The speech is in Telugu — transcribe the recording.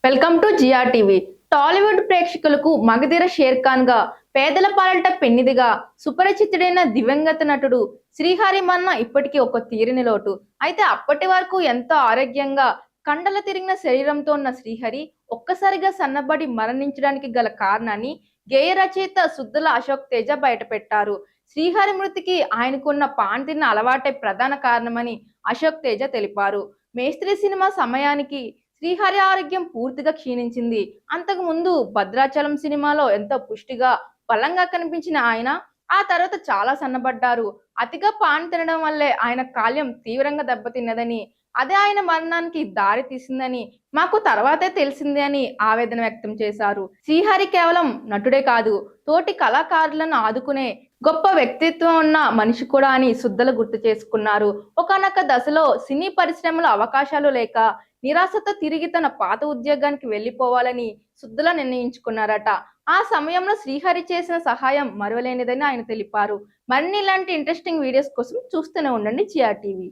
Welcome to GR TV. Tollywood ప్రేక్షకులకు మగధీర షేర్ ఖాన్ గా, పేదల పాలిట పెన్నిదిగా సుపరిచితుడైన దివంగత నటుడు శ్రీహరి మన్న ఇప్పటికీ ఒక తీరని లోటు. అయితే అప్పటి వరకు ఎంతో ఆరోగ్యంగా కండల తిరిగిన శరీరంతో ఉన్న శ్రీహరి ఒక్కసారిగా సన్నబడి మరణించడానికి గల కారణాన్ని గేయ రచయిత సుద్దుల అశోక్ తేజ బయటపెట్టారు. శ్రీహరి మృతికి ఆయనకున్న పాన్ తిన్న అలవాటే ప్రధాన కారణమని అశోక్ తేజ తెలిపారు. మేస్త్రి సినిమా సమయానికి శ్రీహరి ఆరోగ్యం పూర్తిగా క్షీణించింది. అంతకు ముందు భద్రాచలం సినిమాలో ఎంతో పుష్టిగా బలంగా కనిపించిన ఆయన ఆ తర్వాత చాలా సన్నబడ్డారు. అతిగా పాన్ తినడం వల్లే ఆయన కాల్యం తీవ్రంగా దెబ్బతిన్నదని, అదే ఆయన మరణానికి దారి తీసిందని మాకు తర్వాతే తెలిసింది అని ఆవేదన వ్యక్తం చేశారు. శ్రీహరి కేవలం నటుడే కాదు, తోటి కళాకారులను ఆదుకునే గొప్ప వ్యక్తిత్వం ఉన్న మనిషి కూడా అని సుద్దలు గుర్తు చేసుకున్నారు. ఒకానొక దశలో సినీ పరిశ్రమలో అవకాశాలు లేక నిరాశతో తిరిగి తన పాత ఉద్యోగానికి వెళ్లిపోవాలని సుద్దల నిర్ణయించుకున్నారట. ఆ సమయంలో శ్రీహరి చేసిన సహాయం మరువలేనిదని ఆయన తెలిపారు. మరిన్ని ఇలాంటి ఇంట్రెస్టింగ్ వీడియోస్ కోసం చూస్తూనే ఉండండి జిఆర్ టీవీ.